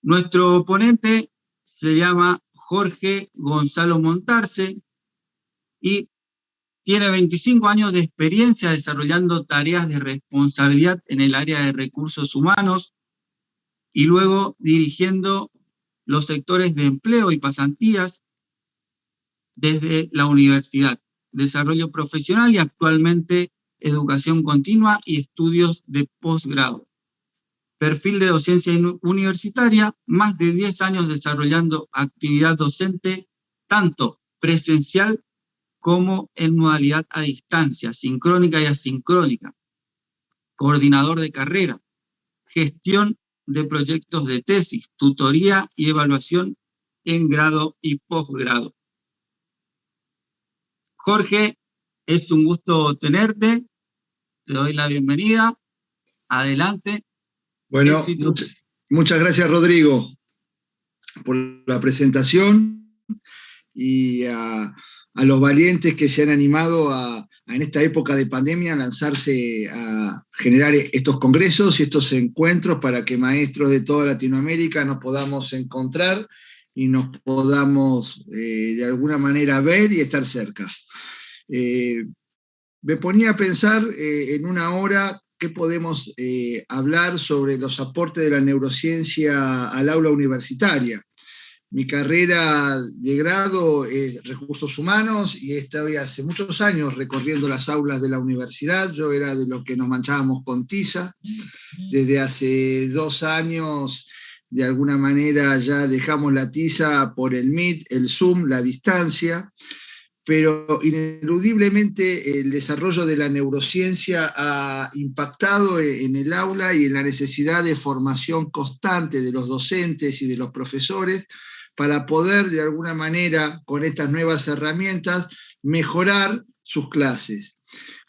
Nuestro ponente se llama Jorge Gonzalo Montarce y tiene 25 años de experiencia desarrollando tareas de responsabilidad en el área de recursos humanos y luego dirigiendo los sectores de empleo y pasantías desde la universidad, desarrollo profesional y actualmente educación continua y estudios de posgrado. Perfil de docencia universitaria, más de 10 años desarrollando actividad docente, tanto presencial como en modalidad a distancia, sincrónica y asincrónica. Coordinador de carrera, gestión de proyectos de tesis, tutoría y evaluación en grado y posgrado. Jorge, es un gusto tenerte, te doy la bienvenida, adelante. Bueno, muchas gracias, Rodrigo, por la presentación y a los valientes que se han animado en esta época de pandemia a lanzarse a generar estos congresos y estos encuentros para que maestros de toda Latinoamérica nos podamos encontrar y nos podamos de alguna manera ver y estar cerca. Me ponía a pensar en una hora qué podemos hablar sobre los aportes de la neurociencia al aula universitaria. Mi carrera de grado es Recursos Humanos y estoy hace muchos años recorriendo las aulas de la universidad. Yo era de los que nos manchábamos con tiza. Desde hace 2 años, de alguna manera, ya dejamos la tiza por el Meet, el Zoom, la distancia. Pero ineludiblemente el desarrollo de la neurociencia ha impactado en el aula y en la necesidad de formación constante de los docentes y de los profesores para poder, de alguna manera, con estas nuevas herramientas, mejorar sus clases.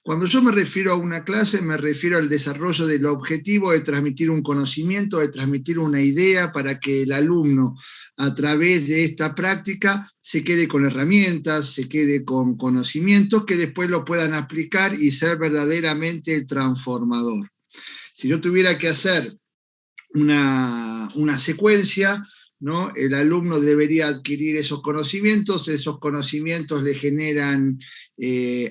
Cuando yo me refiero a una clase, me refiero al desarrollo del objetivo de transmitir un conocimiento, de transmitir una idea para que el alumno, a través de esta práctica, se quede con herramientas, se quede con conocimientos que después lo puedan aplicar y ser verdaderamente transformador. Si yo tuviera que hacer una secuencia, ¿no? El alumno debería adquirir esos conocimientos le generan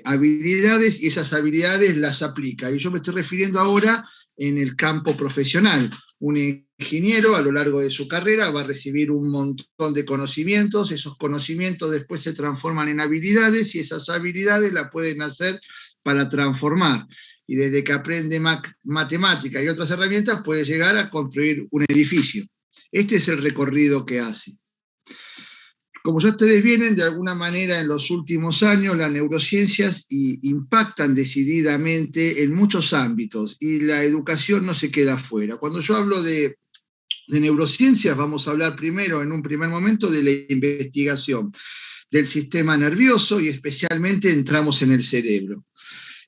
habilidades y esas habilidades las aplica. Y yo me estoy refiriendo ahora en el campo profesional. Un ingeniero a lo largo de su carrera va a recibir un montón de conocimientos, esos conocimientos después se transforman en habilidades y esas habilidades las pueden hacer para transformar. Y desde que aprende matemática y otras herramientas puede llegar a construir un edificio. Este es el recorrido que hace. Como ya ustedes vienen, de alguna manera en los últimos años las neurociencias impactan decididamente en muchos ámbitos y la educación no se queda fuera. Cuando yo hablo de neurociencias, vamos a hablar primero, en un primer momento, de la investigación del sistema nervioso y especialmente entramos en el cerebro.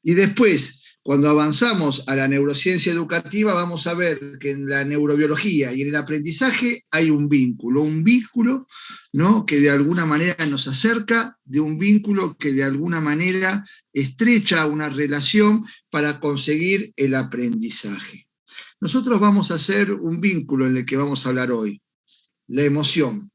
Y después, cuando avanzamos a la neurociencia educativa, vamos a ver que en la neurobiología y en el aprendizaje hay un vínculo, ¿no? Que de alguna manera nos acerca, de un vínculo que de alguna manera estrecha una relación para conseguir el aprendizaje. Nosotros vamos a hacer un vínculo en el que vamos a hablar hoy, la emoción,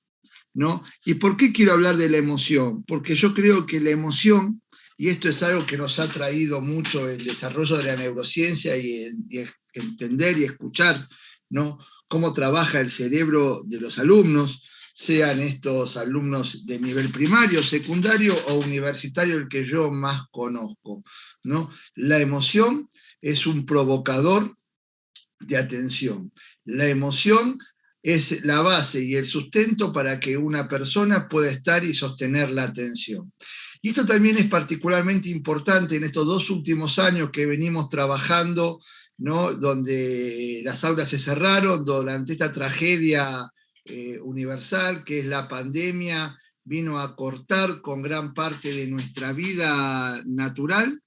¿no? ¿Y por qué quiero hablar de la emoción? Porque yo creo que la emoción, y esto es algo que nos ha traído mucho el desarrollo de la neurociencia y entender y escuchar, ¿no? Cómo trabaja el cerebro de los alumnos, sean estos alumnos de nivel primario, secundario o universitario, el que yo más conozco, ¿no? La emoción es un provocador de atención. La emoción es la base y el sustento para que una persona pueda estar y sostener la atención. Y esto también es particularmente importante en estos 2 últimos años que venimos trabajando, ¿no? Donde las aulas se cerraron, durante esta tragedia universal que es la pandemia, vino a cortar con gran parte de nuestra vida natural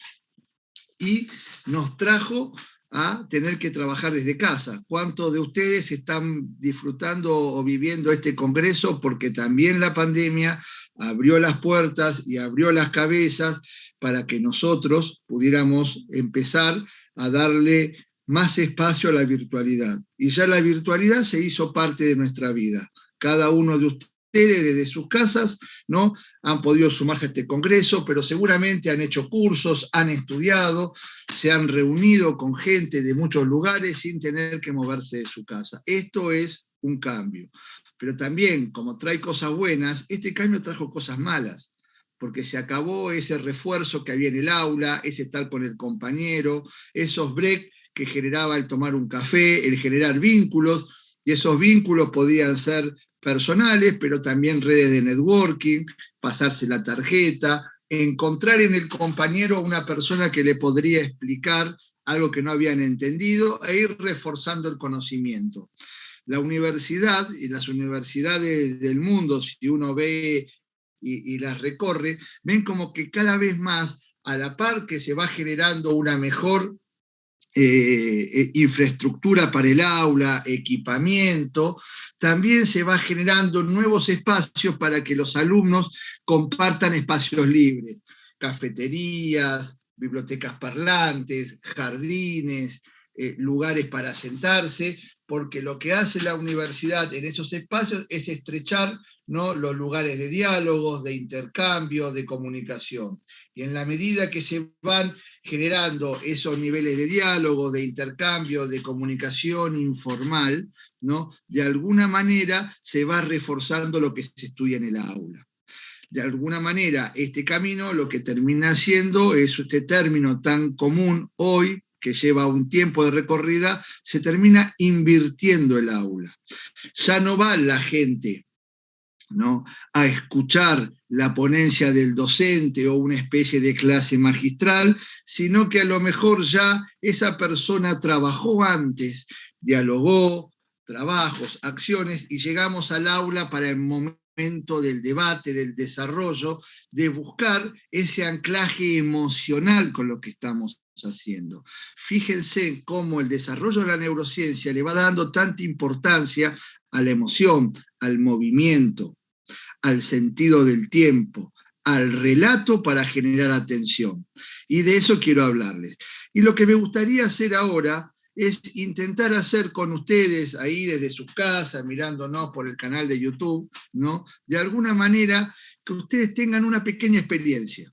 y nos trajo a tener que trabajar desde casa. ¿Cuántos de ustedes están disfrutando o viviendo este congreso? Porque también la pandemia abrió las puertas y abrió las cabezas para que nosotros pudiéramos empezar a darle más espacio a la virtualidad. Y ya la virtualidad se hizo parte de nuestra vida. Cada uno de ustedes desde sus casas, ¿no?, han podido sumarse a este congreso, pero seguramente han hecho cursos, han estudiado, se han reunido con gente de muchos lugares sin tener que moverse de su casa. Esto es un cambio. Pero también, como trae cosas buenas, este cambio trajo cosas malas, porque se acabó ese refuerzo que había en el aula, ese estar con el compañero, esos breaks que generaba el tomar un café, el generar vínculos, y esos vínculos podían ser personales, pero también redes de networking, pasarse la tarjeta, encontrar en el compañero una persona que le podría explicar algo que no habían entendido e ir reforzando el conocimiento. La universidad y las universidades del mundo, si uno ve y las recorre, ven como que cada vez más, a la par que se va generando una mejor infraestructura para el aula, equipamiento, también se va generando nuevos espacios para que los alumnos compartan espacios libres, cafeterías, bibliotecas parlantes, jardines, lugares para sentarse, porque lo que hace la universidad en esos espacios es estrechar, ¿no?, los lugares de diálogos, de intercambio, de comunicación. Y en la medida que se van generando esos niveles de diálogo, de intercambio, de comunicación informal, ¿no?, de alguna manera se va reforzando lo que se estudia en el aula. De alguna manera, este camino lo que termina siendo es este término tan común hoy, que lleva un tiempo de recorrida, se termina invirtiendo el aula. Ya no va la gente, ¿no?, a escuchar la ponencia del docente o una especie de clase magistral, sino que a lo mejor ya esa persona trabajó antes, dialogó, trabajos, acciones, y llegamos al aula para el momento del debate, del desarrollo, de buscar ese anclaje emocional con lo que estamos haciendo. Fíjense cómo el desarrollo de la neurociencia le va dando tanta importancia a la emoción, al movimiento, al sentido del tiempo, al relato para generar atención. Y de eso quiero hablarles. Y lo que me gustaría hacer ahora es intentar hacer con ustedes, ahí desde sus casas, mirándonos por el canal de YouTube, ¿no?, de alguna manera que ustedes tengan una pequeña experiencia.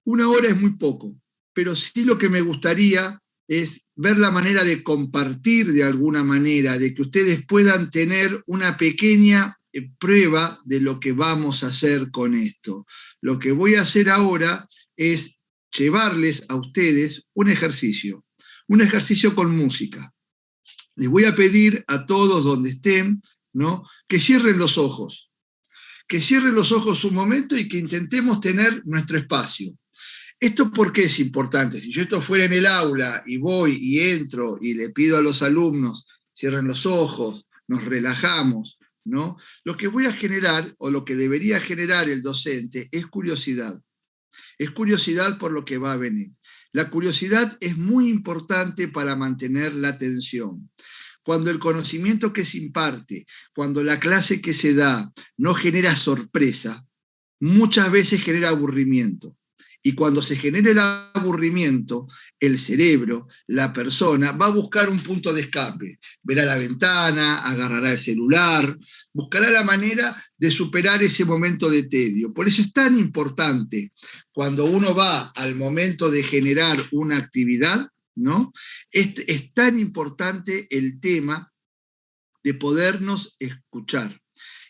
Una hora es muy poco, pero sí lo que me gustaría es ver la manera de compartir de alguna manera, de que ustedes puedan tener una pequeña prueba de lo que vamos a hacer con esto. Lo que voy a hacer ahora es llevarles a ustedes un ejercicio con música. Les voy a pedir a todos donde estén, ¿no?, que cierren los ojos un momento y que intentemos tener nuestro espacio. ¿Esto por qué es importante? Si yo esto fuera en el aula y voy y entro y le pido a los alumnos, cierren los ojos, nos relajamos, ¿no?, lo que voy a generar, o lo que debería generar el docente, es curiosidad. Es curiosidad por lo que va a venir. La curiosidad es muy importante para mantener la atención. Cuando el conocimiento que se imparte, cuando la clase que se da no genera sorpresa, muchas veces genera aburrimiento. Y cuando se genera el aburrimiento, el cerebro, la persona, va a buscar un punto de escape. Verá la ventana, agarrará el celular, buscará la manera de superar ese momento de tedio. Por eso es tan importante, cuando uno va al momento de generar una actividad, ¿no?, es tan importante el tema de podernos escuchar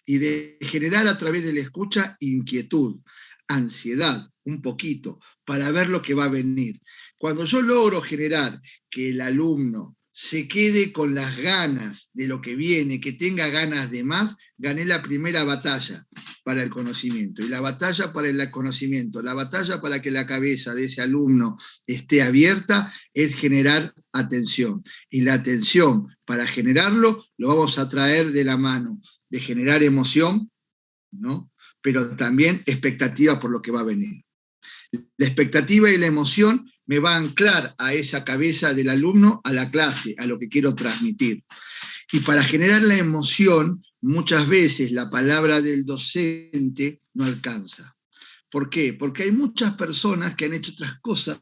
y de generar a través de la escucha inquietud, ansiedad, un poquito, para ver lo que va a venir. Cuando yo logro generar que el alumno se quede con las ganas de lo que viene, que tenga ganas de más, gané la primera batalla para el conocimiento. Y la batalla para el conocimiento, la batalla para que la cabeza de ese alumno esté abierta, es generar atención. Y la atención, para generarlo, lo vamos a traer de la mano de generar emoción, ¿no?, pero también expectativa por lo que va a venir. La expectativa y la emoción me va a anclar a esa cabeza del alumno, a la clase, a lo que quiero transmitir. Y para generar la emoción, muchas veces la palabra del docente no alcanza. ¿Por qué? Porque hay muchas personas que han hecho otras cosas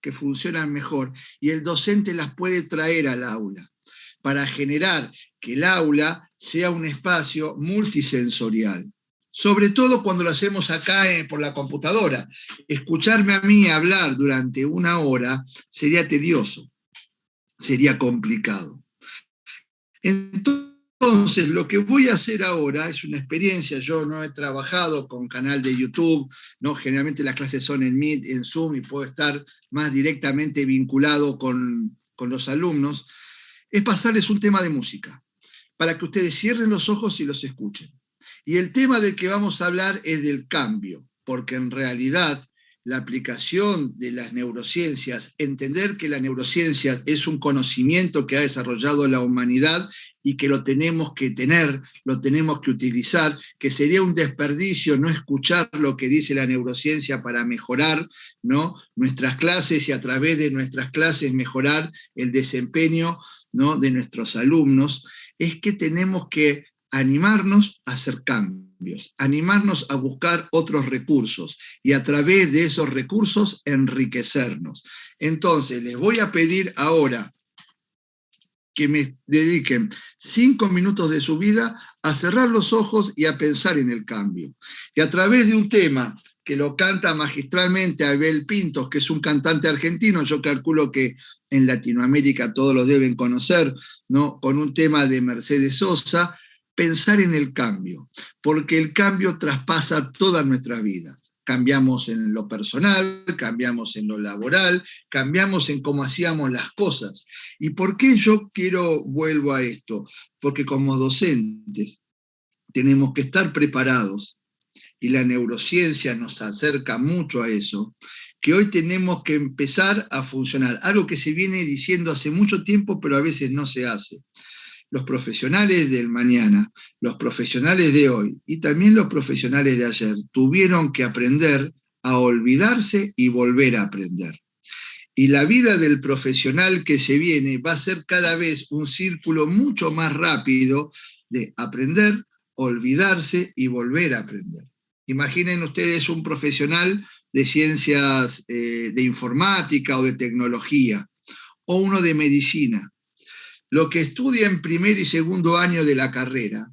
que funcionan mejor y el docente las puede traer al aula para generar que el aula sea un espacio multisensorial. Sobre todo cuando lo hacemos acá por la computadora. Escucharme a mí hablar durante una hora sería tedioso, sería complicado. Entonces, lo que voy a hacer ahora es una experiencia. Yo no he trabajado con canal de YouTube, ¿no? Generalmente las clases son en Meet, en Zoom, y puedo estar más directamente vinculado con los alumnos. Es pasarles un tema de música, para que ustedes cierren los ojos y los escuchen. Y el tema del que vamos a hablar es del cambio, porque en realidad la aplicación de las neurociencias, entender que la neurociencia es un conocimiento que ha desarrollado la humanidad y que lo tenemos que tener, lo tenemos que utilizar, que sería un desperdicio no escuchar lo que dice la neurociencia para mejorar, ¿no?, nuestras clases y a través de nuestras clases mejorar el desempeño, ¿no?, de nuestros alumnos. Es que tenemos que animarnos a hacer cambios, animarnos a buscar otros recursos y a través de esos recursos enriquecernos. Entonces, les voy a pedir ahora que me dediquen 5 minutos de su vida a cerrar los ojos y a pensar en el cambio. Y a través de un tema que lo canta magistralmente Abel Pintos, que es un cantante argentino, yo calculo que en Latinoamérica todos lo deben conocer, ¿no?, con un tema de Mercedes Sosa, pensar en el cambio, porque el cambio traspasa toda nuestra vida. Cambiamos en lo personal, cambiamos en lo laboral, cambiamos en cómo hacíamos las cosas. ¿Y por qué yo vuelvo a esto? Porque como docentes tenemos que estar preparados, y la neurociencia nos acerca mucho a eso, que hoy tenemos que empezar a funcionar. Algo que se viene diciendo hace mucho tiempo, pero a veces no se hace. Los profesionales del mañana, los profesionales de hoy y también los profesionales de ayer tuvieron que aprender a olvidarse y volver a aprender. Y la vida del profesional que se viene va a ser cada vez un círculo mucho más rápido de aprender, olvidarse y volver a aprender. Imaginen ustedes un profesional de ciencias de informática o de tecnología, o uno de medicina. Lo que estudia en primer y segundo año de la carrera,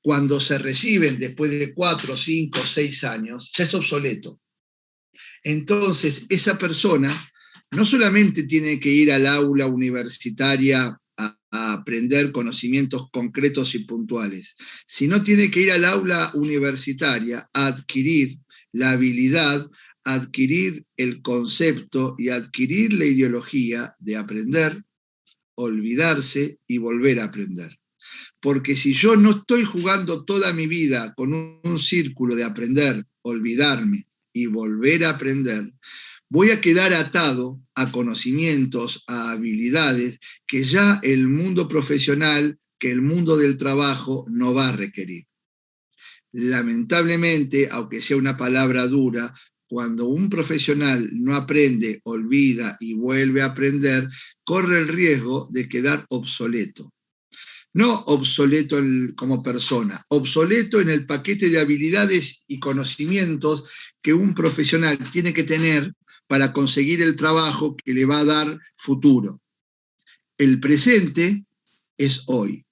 cuando se reciben después de 4, 5, 6 años, ya es obsoleto. Entonces, esa persona no solamente tiene que ir al aula universitaria a aprender conocimientos concretos y puntuales, sino tiene que ir al aula universitaria a adquirir la habilidad, a adquirir el concepto y a adquirir la ideología de aprender, olvidarse y volver a aprender. Porque si yo no estoy jugando toda mi vida con un círculo de aprender, olvidarme y volver a aprender, voy a quedar atado a conocimientos, a habilidades que ya el mundo profesional, que el mundo del trabajo no va a requerir. Lamentablemente, aunque sea una palabra dura, cuando un profesional no aprende, olvida y vuelve a aprender, corre el riesgo de quedar obsoleto. No obsoleto como persona, obsoleto en el paquete de habilidades y conocimientos que un profesional tiene que tener para conseguir el trabajo que le va a dar futuro. El presente es hoy,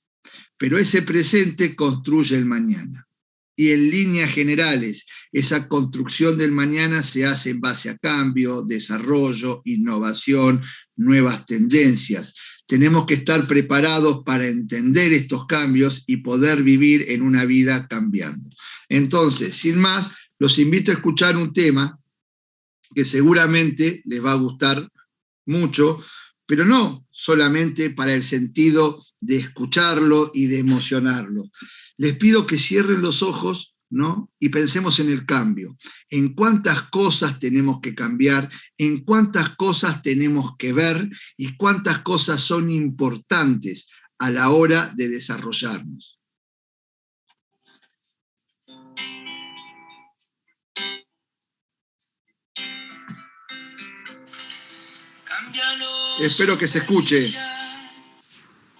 pero ese presente construye el mañana. Y en líneas generales, esa construcción del mañana se hace en base a cambio, desarrollo, innovación, nuevas tendencias. Tenemos que estar preparados para entender estos cambios y poder vivir en una vida cambiando. Entonces, sin más, los invito a escuchar un tema que seguramente les va a gustar mucho, pero no solamente para el sentido de escucharlo y de emocionarlo. Les pido que cierren los ojos, ¿no?, y pensemos en el cambio, en cuántas cosas tenemos que cambiar, en cuántas cosas tenemos que ver y cuántas cosas son importantes a la hora de desarrollarnos. Espero que se escuche.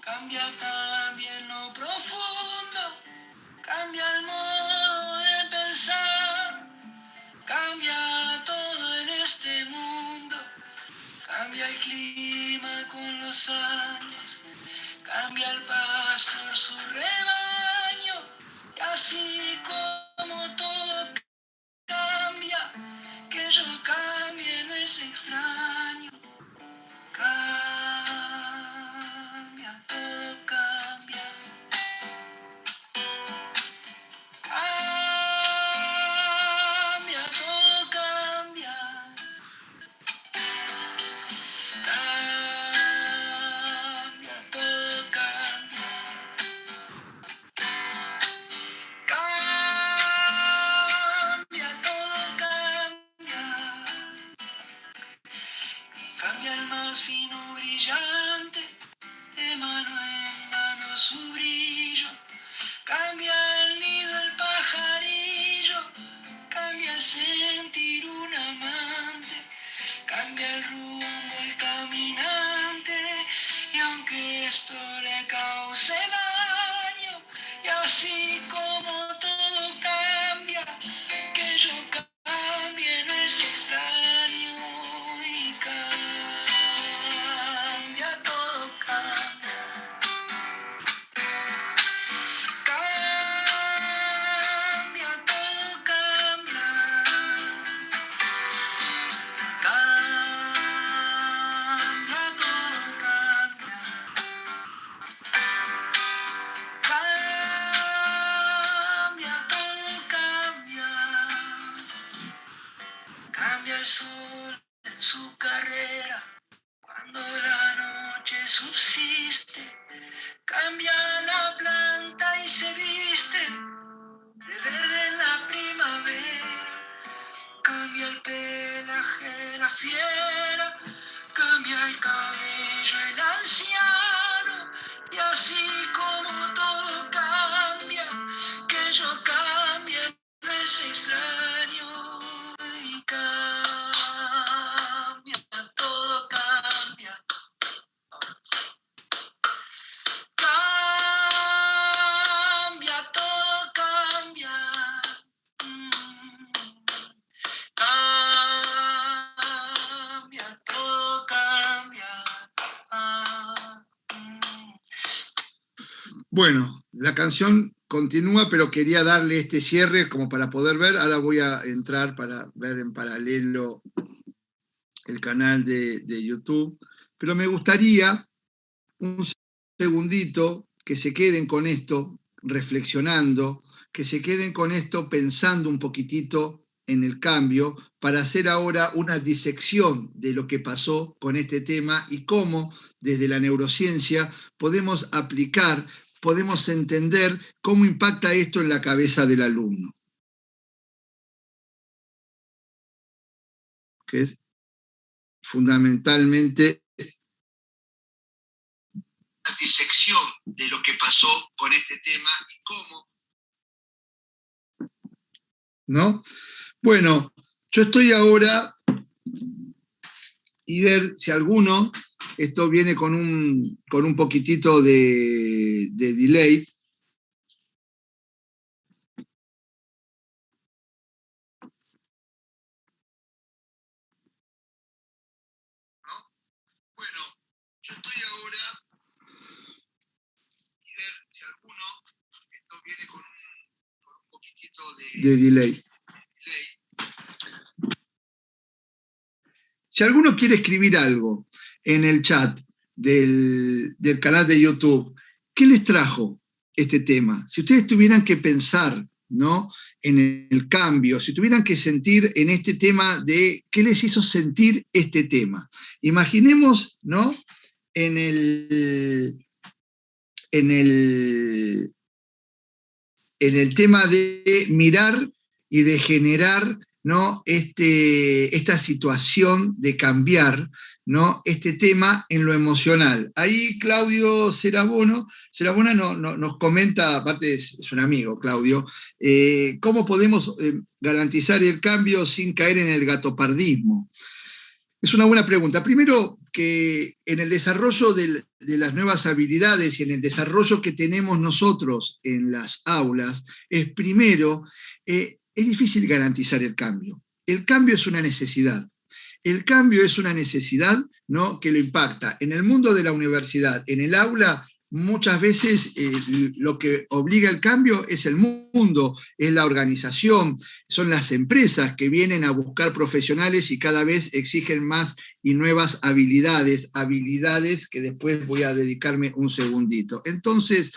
Cambia también lo profundo, cambia el modo de pensar, Cambia todo en este mundo, cambia el clima con los años, cambia el pastor su rebaño, y así como todo cambia, que yo cambie no es extraño. Cambia, todo cambia. Cambia, todo cambia. Cambia, todo cambia. Cambia, todo cambia. Cambia el más fino brillante, de mano en mano su brillo. Cambia el nido el pajarillo, cambia el sentir un amante, cambia el rumbo el caminante, y aunque esto le cause daño, y así como todo cambia, que yo cambie no es extraño, y cambia, todo cambia. Cambia, todo cambia. Cambia, todo cambia. Cambia, todo cambia. Cambia el sol en su carrera cuando la noche subsiste. Cambia la planta y se viste de verde en la primavera. Cambia el pelaje la fiera, cambia el cabello el anciano, y así como todo cambia, que yo cambie no es extraño, y cambia, todo cambia. Cambia, todo cambia. Cambia, todo cambia. Bueno, la canción continúa, pero quería darle este cierre como para poder ver. Ahora voy a entrar para ver en paralelo el canal de YouTube. Pero me gustaría un segundito que se queden con esto reflexionando, que se queden con esto pensando un poquitito en el cambio, para hacer ahora una disección de lo que pasó con este tema y cómo desde la neurociencia podemos aplicar, podemos entender cómo impacta esto en la cabeza del alumno. Que es fundamentalmente una disección de lo que pasó con este tema y cómo, ¿no? Bueno, yo estoy ahora y ver si alguno, esto viene con un poquitito de delay. ¿No? Bueno, yo estoy ahora y ver si alguno, esto viene con un poquitito de delay. Si alguno quiere escribir algo en el chat del canal de YouTube, ¿qué les trajo este tema? Si ustedes tuvieran que pensar, ¿no?, en el cambio, si tuvieran que sentir en este tema de qué les hizo sentir este tema. Imaginemos, ¿no?, en el tema de mirar y de generar, ¿no?, esta situación de cambiar, ¿no?, este tema en lo emocional. Ahí Claudio Serabona nos comenta, aparte es un amigo, Claudio, cómo podemos garantizar el cambio sin caer en el gatopardismo. Es una buena pregunta. Primero, que en el desarrollo de las nuevas habilidades y en el desarrollo que tenemos nosotros en las aulas, es primero, es difícil garantizar el cambio. el cambio es una necesidad. El cambio es una necesidad, ¿no?, que lo impacta. En el mundo de la universidad, en el aula, muchas veces lo que obliga el cambio es el mundo, es la organización, son las empresas que vienen a buscar profesionales y cada vez exigen más y nuevas habilidades, habilidades que después voy a dedicarme un segundito. Entonces,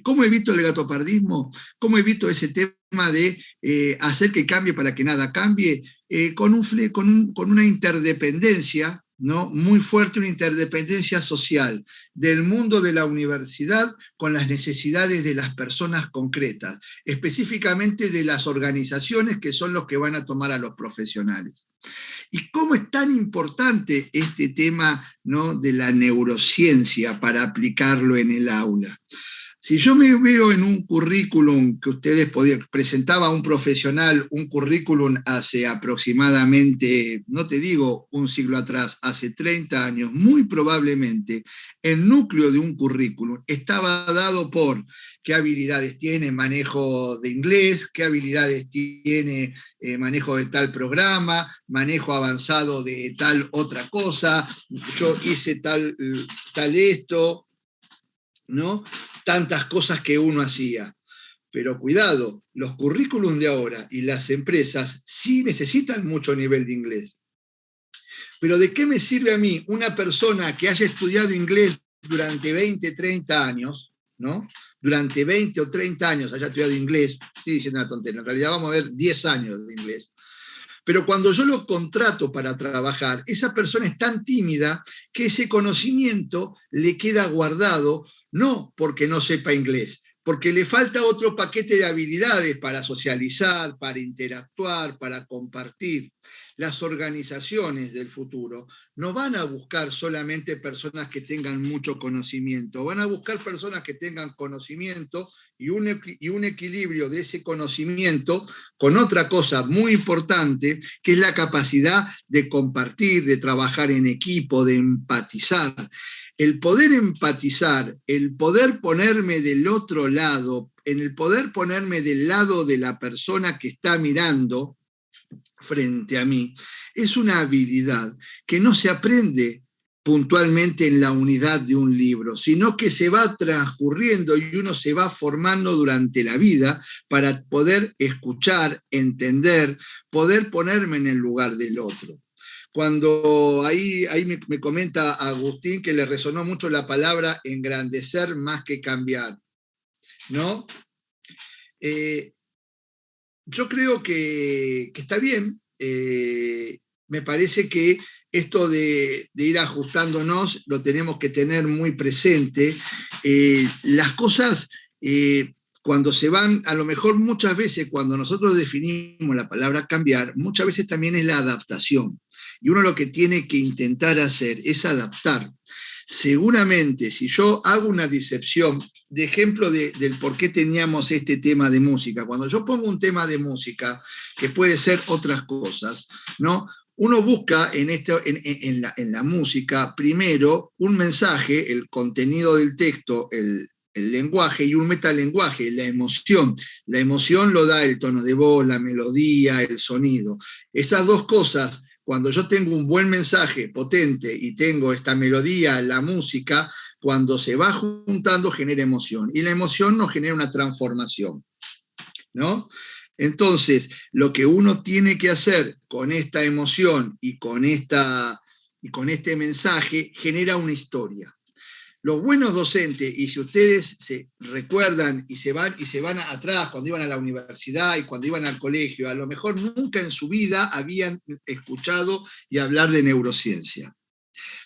¿cómo evito el gatopardismo? ¿Cómo evito ese tema de hacer que cambie para que nada cambie? Con una interdependencia, ¿no?, muy fuerte, una interdependencia social del mundo de la universidad con las necesidades de las personas concretas, específicamente de las organizaciones que son los que van a tomar a los profesionales. ¿Y cómo es tan importante este tema, ¿no?, de la neurociencia para aplicarlo en el aula? Si yo me veo en un currículum que ustedes presentaba a un profesional, un currículum hace aproximadamente, no te digo un siglo atrás, hace 30 años, muy probablemente el núcleo de un currículum estaba dado por qué habilidades tiene manejo de inglés, qué habilidades tiene manejo de tal programa, manejo avanzado de tal otra cosa, yo hice tal esto, ¿no? Tantas cosas que uno hacía. Pero cuidado, los currículums de ahora y las empresas sí necesitan mucho nivel de inglés. Pero ¿de qué me sirve a mí una persona que haya estudiado inglés durante 20, 30 años, ¿no? Durante 20 o 30 años haya estudiado inglés, estoy diciendo una tontería, en realidad vamos a ver 10 años de inglés. Pero cuando yo lo contrato para trabajar, esa persona es tan tímida que ese conocimiento le queda guardado, no porque no sepa inglés, porque le falta otro paquete de habilidades para socializar, para interactuar, para compartir. Las organizaciones del futuro no van a buscar solamente personas que tengan mucho conocimiento, van a buscar personas que tengan conocimiento y un equilibrio de ese conocimiento con otra cosa muy importante, que es la capacidad de compartir, de trabajar en equipo, de empatizar. El poder empatizar, el poder ponerme del otro lado, en el poder ponerme del lado de la persona que está mirando frente a mí, es una habilidad que no se aprende puntualmente en la unidad de un libro, sino que se va transcurriendo y uno se va formando durante la vida para poder escuchar, entender, poder ponerme en el lugar del otro. Cuando ahí me comenta Agustín que le resonó mucho la palabra engrandecer más que cambiar, ¿no? Yo creo que está bien, me parece que esto de ir ajustándonos lo tenemos que tener muy presente. Las cosas, cuando se van, a lo mejor muchas veces cuando nosotros definimos la palabra cambiar, muchas veces también es la adaptación. Y uno lo que tiene que intentar hacer es adaptar. Seguramente, si yo hago una disección de ejemplo del por qué teníamos este tema de música, cuando yo pongo un tema de música, que puede ser otras cosas, ¿no? Uno busca en la música primero un mensaje, el contenido del texto, el lenguaje y un metalenguaje, la emoción. La emoción lo da el tono de voz, la melodía, el sonido. Esas dos cosas, cuando yo tengo un buen mensaje potente y tengo esta melodía, la música, cuando se va juntando genera emoción. Y la emoción nos genera una transformación, ¿no? Entonces, lo que uno tiene que hacer con esta emoción y con este mensaje genera una historia. Los buenos docentes, y si ustedes se recuerdan y se van atrás cuando iban a la universidad y cuando iban al colegio, a lo mejor nunca en su vida habían escuchado y hablar de neurociencia.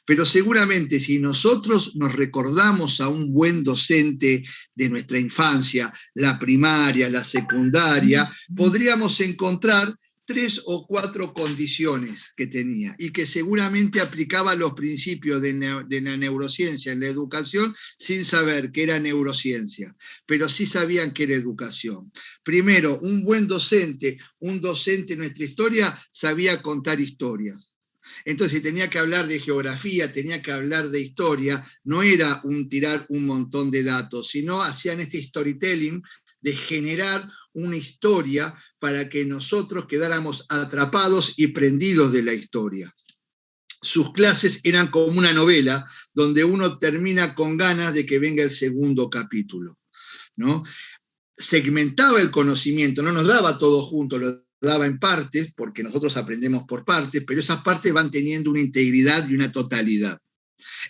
Pero seguramente si nosotros nos recordamos a un buen docente de nuestra infancia, la primaria, la secundaria, podríamos encontrar 3 o 4 condiciones que tenía y que seguramente aplicaba los principios de la neurociencia en la educación sin saber que era neurociencia, pero sí sabían que era educación. Primero, un buen docente, un docente en nuestra historia sabía contar historias. Entonces tenía que hablar de geografía, tenía que hablar de historia, no era tirar un montón de datos, sino hacían este storytelling, de generar una historia para que nosotros quedáramos atrapados y prendidos de la historia. Sus clases eran como una novela, donde uno termina con ganas de que venga el segundo capítulo, ¿no? Segmentaba el conocimiento, no nos daba todo junto, lo daba en partes, porque nosotros aprendemos por partes, pero esas partes van teniendo una integridad y una totalidad.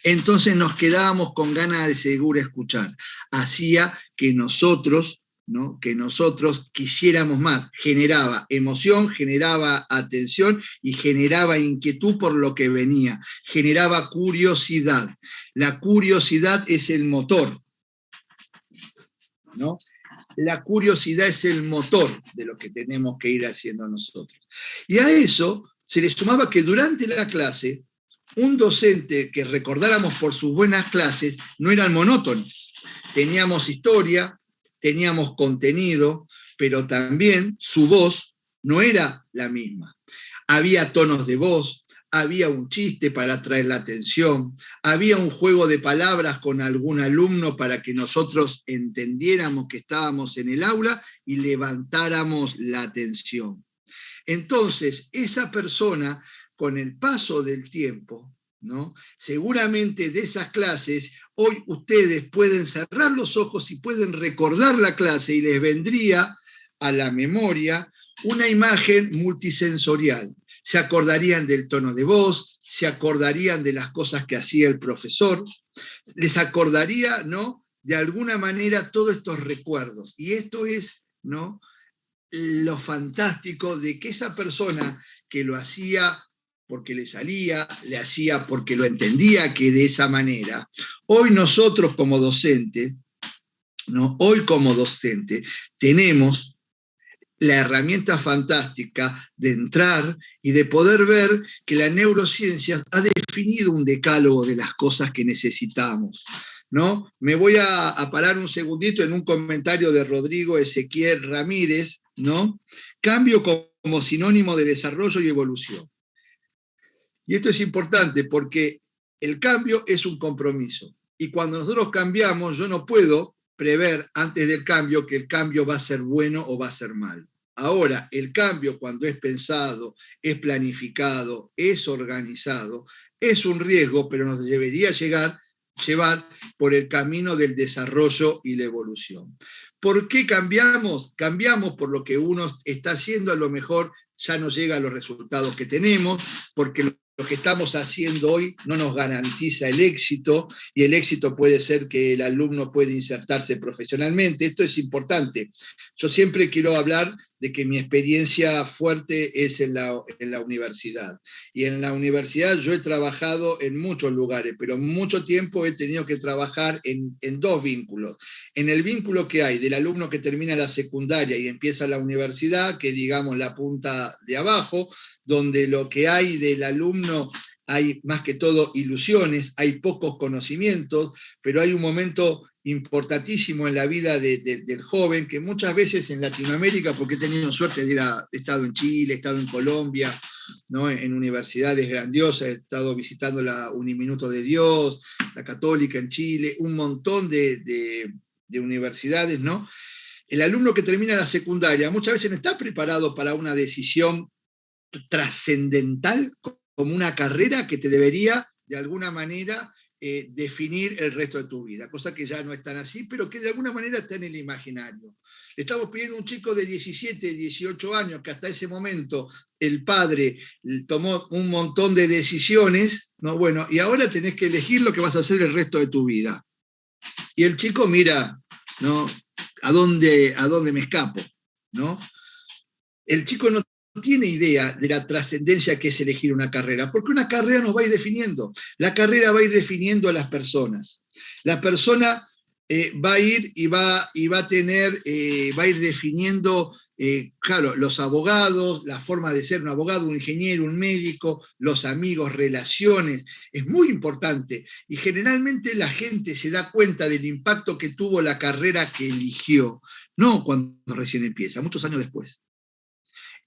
Entonces nos quedábamos con ganas de seguir escuchar. Hacía que nosotros, ¿no?, que nosotros quisiéramos más. Generaba emoción, generaba atención y generaba inquietud por lo que venía. Generaba curiosidad. La curiosidad es el motor, ¿no? La curiosidad es el motor de lo que tenemos que ir haciendo nosotros. Y a eso se le sumaba que durante la clase, un docente que recordáramos por sus buenas clases no eran monótonos. Teníamos historia, teníamos contenido, pero también su voz no era la misma. Había tonos de voz, había un chiste para atraer la atención, había un juego de palabras con algún alumno para que nosotros entendiéramos que estábamos en el aula y levantáramos la atención. Entonces, esa persona, con el paso del tiempo, ¿no?, seguramente de esas clases, hoy ustedes pueden cerrar los ojos y pueden recordar la clase y les vendría a la memoria una imagen multisensorial. Se acordarían del tono de voz, se acordarían de las cosas que hacía el profesor, les acordaría, ¿no?, de alguna manera todos estos recuerdos. Y esto es, ¿no?, lo fantástico de que esa persona que lo hacía porque le salía, le hacía porque lo entendía que de esa manera, hoy nosotros como docentes, ¿no?, hoy como docente tenemos la herramienta fantástica de entrar y de poder ver que la neurociencia ha definido un decálogo de las cosas que necesitamos, ¿no? Me voy a parar un segundito en un comentario de Rodrigo Ezequiel Ramírez, ¿no? Cambio como sinónimo de desarrollo y evolución. Y esto es importante porque el cambio es un compromiso. Y cuando nosotros cambiamos, yo no puedo prever antes del cambio que el cambio va a ser bueno o va a ser malo. Ahora, el cambio, cuando es pensado, es planificado, es organizado, es un riesgo, pero nos debería llevar por el camino del desarrollo y la evolución. ¿Por qué cambiamos? Cambiamos por lo que uno está haciendo, a lo mejor ya no llega a los resultados que tenemos, porque lo que estamos haciendo hoy no nos garantiza el éxito, y el éxito puede ser que el alumno puede insertarse profesionalmente. Esto es importante. Yo siempre quiero hablar de que mi experiencia fuerte es en la universidad. Y en la universidad yo he trabajado en muchos lugares, pero mucho tiempo he tenido que trabajar en dos vínculos. En el vínculo que hay del alumno que termina la secundaria y empieza la universidad, que digamos la punta de abajo, donde lo que hay del alumno hay más que todo ilusiones, hay pocos conocimientos, pero hay un momento importantísimo en la vida del joven, que muchas veces en Latinoamérica, porque he tenido suerte de he estado en Chile, he estado en Colombia, ¿no?, en universidades grandiosas, he estado visitando la Uniminuto de Dios, la Católica en Chile, un montón de universidades, ¿no? El alumno que termina la secundaria muchas veces no está preparado para una decisión trascendental como una carrera que te debería, de alguna manera, definir el resto de tu vida, cosa que ya no es tan así, pero que de alguna manera está en el imaginario. Le estamos pidiendo a un chico de 17, 18 años, que hasta ese momento el padre tomó un montón de decisiones, ¿no? Bueno, y ahora tenés que elegir lo que vas a hacer el resto de tu vida. Y el chico mira, ¿no?, ¿a dónde me escapo?, ¿no? El chico no tiene idea de la trascendencia que es elegir una carrera, porque una carrera nos va a ir definiendo. La carrera va a ir definiendo a las personas. La persona va a ir y va a ir definiendo, claro, los abogados, la forma de ser un abogado, un ingeniero, un médico, los amigos, relaciones. Es muy importante. Y generalmente la gente se da cuenta del impacto que tuvo la carrera que eligió, no cuando recién empieza, muchos años después.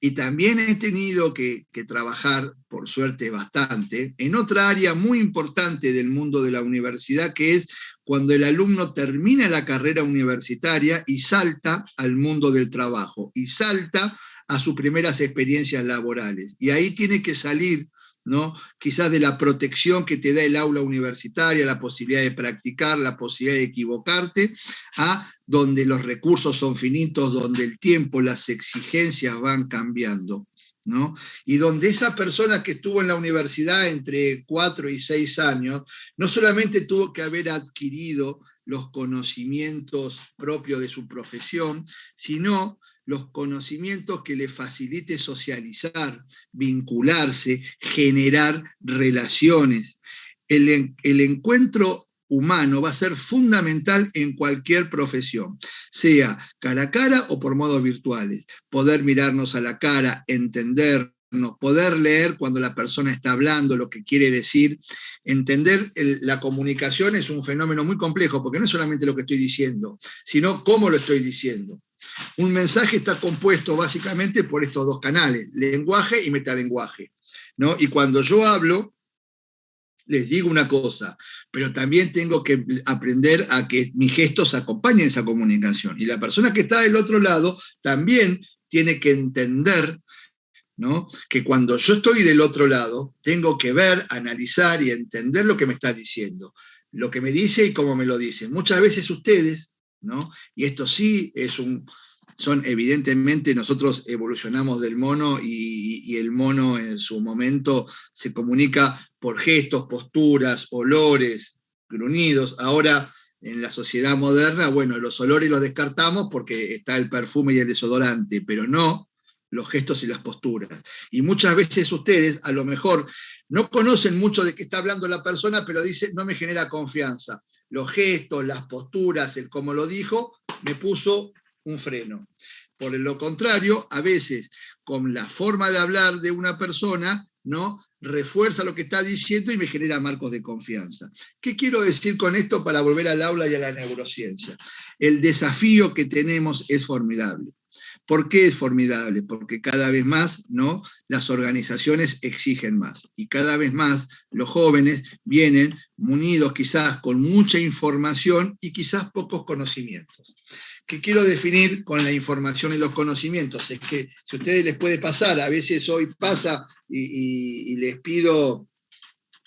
Y también he tenido que trabajar, por suerte bastante, en otra área muy importante del mundo de la universidad, que es cuando el alumno termina la carrera universitaria y salta al mundo del trabajo, y salta a sus primeras experiencias laborales. Y ahí tiene que salir, ¿no?, quizás de la protección que te da el aula universitaria, la posibilidad de practicar, la posibilidad de equivocarte, a donde los recursos son finitos, donde el tiempo, las exigencias van cambiando, ¿no? Y donde esa persona que estuvo en la universidad entre 4 y 6 años, no solamente tuvo que haber adquirido los conocimientos propios de su profesión, sino los conocimientos que le facilite socializar, vincularse, generar relaciones. El encuentro humano va a ser fundamental en cualquier profesión, sea cara a cara o por modos virtuales. Poder mirarnos a la cara, entendernos, poder leer cuando la persona está hablando, lo que quiere decir. Entender la comunicación es un fenómeno muy complejo, porque no es solamente lo que estoy diciendo, sino cómo lo estoy diciendo. Un mensaje está compuesto básicamente por estos dos canales, lenguaje y metalenguaje, ¿no? Y cuando yo hablo, les digo una cosa, pero también tengo que aprender a que mis gestos acompañen esa comunicación. Y la persona que está del otro lado también tiene que entender, ¿no?, que cuando yo estoy del otro lado, tengo que ver, analizar y entender lo que me está diciendo, lo que me dice y cómo me lo dice. Muchas veces ustedes, ¿no?, y esto sí son evidentemente, nosotros evolucionamos del mono y el mono en su momento se comunica por gestos, posturas, olores, gruñidos. Ahora, en la sociedad moderna, bueno, los olores los descartamos porque está el perfume y el desodorante, pero no los gestos y las posturas. Y muchas veces ustedes, a lo mejor, no conocen mucho de qué está hablando la persona, pero dicen, no me genera confianza. Los gestos, las posturas, el cómo lo dijo, me puso un freno. Por lo contrario, a veces, con la forma de hablar de una persona, ¿no?, refuerza lo que está diciendo y me genera marcos de confianza. ¿Qué quiero decir con esto para volver al aula y a la neurociencia? El desafío que tenemos es formidable. ¿Por qué es formidable? Porque cada vez más, ¿no?, las organizaciones exigen más, y cada vez más los jóvenes vienen munidos quizás con mucha información y quizás pocos conocimientos. ¿Qué quiero definir con la información y los conocimientos? Es que si a ustedes les puede pasar, a veces hoy pasa y les pido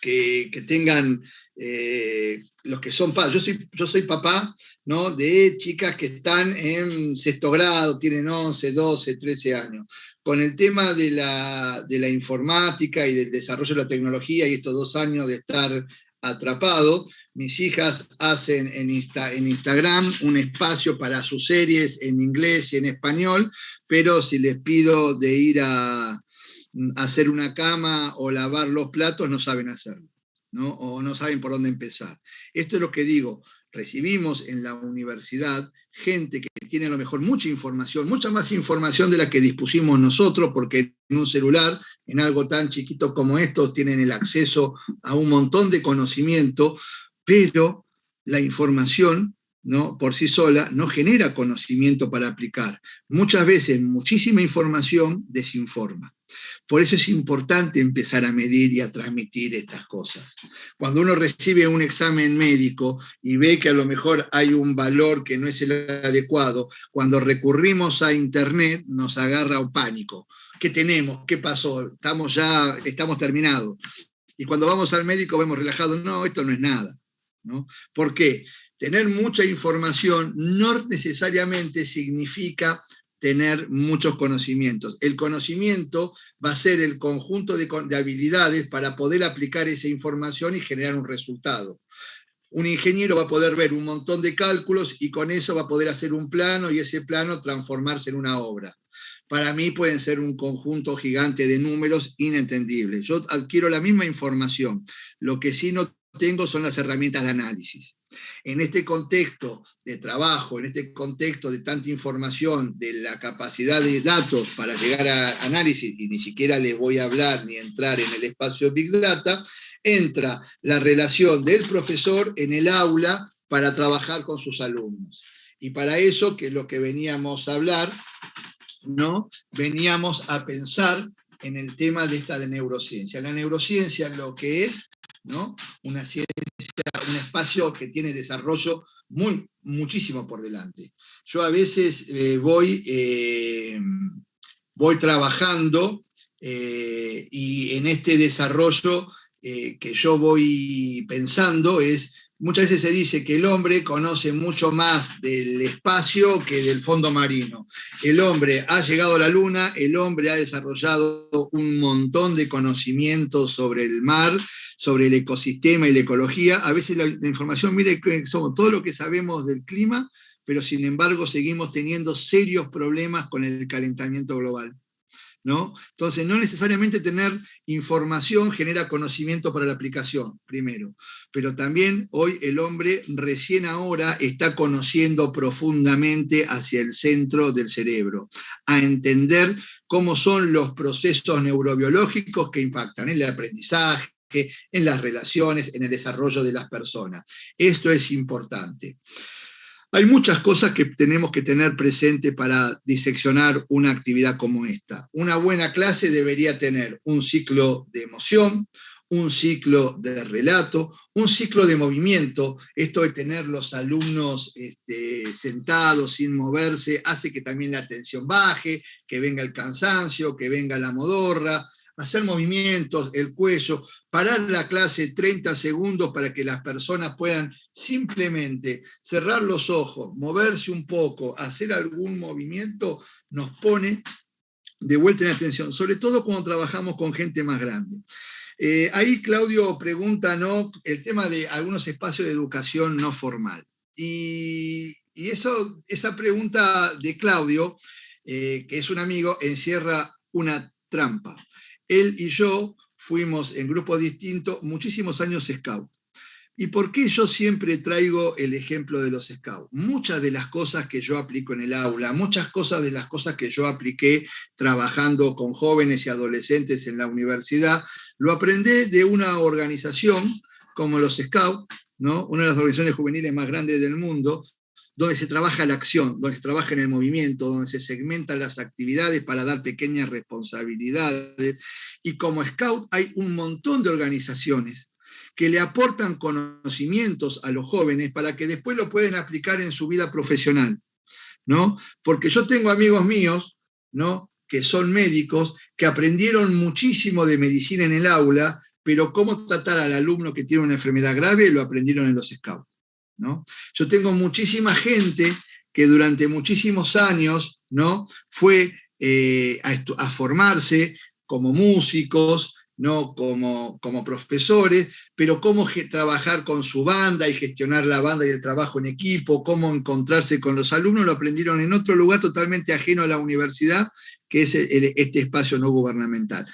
que tengan, los que son padres, yo soy papá, ¿no?, de chicas que están en 6º grado, tienen 11, 12, 13 años. Con el tema de la informática y del desarrollo de la tecnología y estos 2 años de estar atrapado, mis hijas hacen en Instagram un espacio para sus series en inglés y en español, pero si les pido de ir a hacer una cama o lavar los platos, no saben hacerlo, ¿no?, o no saben por dónde empezar. Esto es lo que digo, recibimos en la universidad gente que tiene a lo mejor mucha información, mucha más información de la que dispusimos nosotros, porque en un celular, en algo tan chiquito como esto, tienen el acceso a un montón de conocimiento, pero la información, ¿no?, por sí sola no genera conocimiento para aplicar. Muchas veces muchísima información desinforma. Por eso es importante empezar a medir y a transmitir estas cosas. Cuando uno recibe un examen médico y ve que a lo mejor hay un valor que no es el adecuado, cuando recurrimos a Internet nos agarra un pánico. ¿Qué tenemos? ¿Qué pasó? Estamos terminados. Y cuando vamos al médico vemos relajado, no, esto no es nada, ¿no? ¿Por qué? Tener mucha información no necesariamente significa tener muchos conocimientos. El conocimiento va a ser el conjunto de habilidades para poder aplicar esa información y generar un resultado. Un ingeniero va a poder ver un montón de cálculos y con eso va a poder hacer un plano y ese plano transformarse en una obra. Para mí pueden ser un conjunto gigante de números inentendibles. Yo adquiero la misma información, lo que sí no tengo son las herramientas de análisis. En este contexto de trabajo, en este contexto de tanta información, de la capacidad de datos para llegar a análisis, y ni siquiera les voy a hablar ni entrar en el espacio Big Data, entra la relación del profesor en el aula para trabajar con sus alumnos. Y para eso, que es lo que veníamos a hablar, ¿no?, veníamos a pensar en el tema de esta de neurociencia. La neurociencia lo que es, ¿no?, una ciencia un espacio que tiene desarrollo muchísimo por delante. Yo a veces voy trabajando y en este desarrollo que yo voy pensando muchas veces se dice que el hombre conoce mucho más del espacio que del fondo marino. El hombre ha llegado a la luna, el hombre ha desarrollado un montón de conocimientos sobre el mar, sobre el ecosistema y la ecología. A veces la información, mire, que somos todo lo que sabemos del clima, pero sin embargo seguimos teniendo serios problemas con el calentamiento global, ¿no? Entonces, no necesariamente tener información genera conocimiento para la aplicación, primero. Pero también hoy el hombre recién ahora está conociendo profundamente hacia el centro del cerebro, a entender cómo son los procesos neurobiológicos que impactan en el aprendizaje, en las relaciones, en el desarrollo de las personas. Esto es importante. Hay muchas cosas que tenemos que tener presente para diseccionar una actividad como esta. Una buena clase debería tener un ciclo de emoción, un ciclo de relato, un ciclo de movimiento. Esto de tener los alumnos sentados sin moverse hace que también la atención baje, que venga el cansancio, que venga la modorra. Hacer movimientos, el cuello, parar la clase 30 segundos para que las personas puedan simplemente cerrar los ojos, moverse un poco, hacer algún movimiento, nos pone de vuelta en atención, sobre todo cuando trabajamos con gente más grande. Ahí Claudio pregunta, ¿no?, el tema de algunos espacios de educación no formal. Y esa pregunta de Claudio, que es un amigo, encierra una trampa. Él y yo fuimos en grupos distintos muchísimos años scout. ¿Y por qué yo siempre traigo el ejemplo de los scouts? Muchas de las cosas que yo aplico en el aula, muchas de las cosas que yo apliqué trabajando con jóvenes y adolescentes en la universidad, lo aprendí de una organización como los scouts, ¿no?, una de las organizaciones juveniles más grandes del mundo, donde se trabaja la acción, donde se trabaja en el movimiento, donde se segmentan las actividades para dar pequeñas responsabilidades. Y como scout hay un montón de organizaciones que le aportan conocimientos a los jóvenes para que después lo puedan aplicar en su vida profesional, ¿no? Porque yo tengo amigos míos, ¿no?, que son médicos, que aprendieron muchísimo de medicina en el aula, pero cómo tratar al alumno que tiene una enfermedad grave lo aprendieron en los scouts, ¿no? Yo tengo muchísima gente que durante muchísimos años, ¿no?, fue a formarse como músicos, ¿no?, como profesores, pero cómo trabajar con su banda y gestionar la banda y el trabajo en equipo, cómo encontrarse con los alumnos, lo aprendieron en otro lugar totalmente ajeno a la universidad, que es este espacio no gubernamental.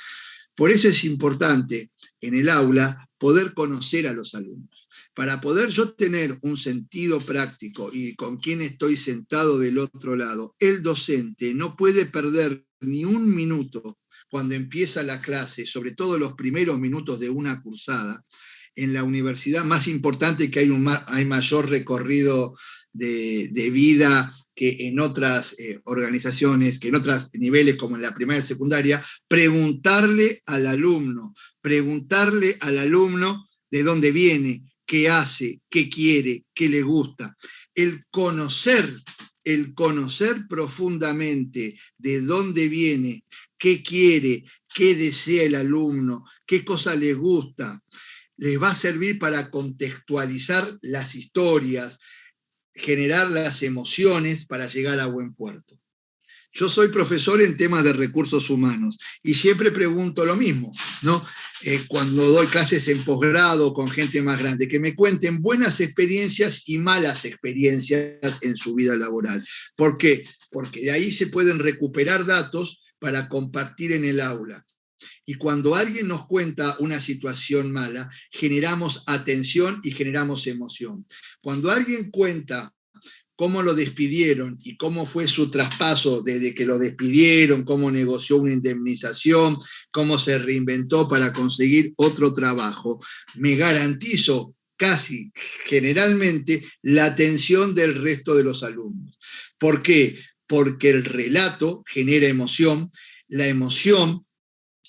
Por eso es importante en el aula poder conocer a los alumnos. Para poder yo tener un sentido práctico y con quién estoy sentado del otro lado, el docente no puede perder ni un minuto cuando empieza la clase, sobre todo los primeros minutos de una cursada. En la universidad más importante, que hay mayor recorrido de vida que en otras organizaciones, que en otros niveles como en la primaria y secundaria, preguntarle al alumno de dónde viene, qué hace, qué quiere, qué le gusta. El conocer profundamente de dónde viene, qué quiere, qué desea el alumno, qué cosa le gusta, les va a servir para contextualizar las historias, generar las emociones para llegar a buen puerto. Yo soy profesor en temas de recursos humanos y siempre pregunto lo mismo, ¿no? Cuando doy clases en posgrado con gente más grande, que me cuenten buenas experiencias y malas experiencias en su vida laboral. ¿Por qué? Porque de ahí se pueden recuperar datos para compartir en el aula. Y cuando alguien nos cuenta una situación mala, generamos atención y generamos emoción. Cuando alguien cuenta cómo lo despidieron y cómo fue su traspaso desde que lo despidieron, cómo negoció una indemnización, cómo se reinventó para conseguir otro trabajo, me garantizo casi generalmente la atención del resto de los alumnos. ¿Por qué? Porque el relato genera emoción, la emoción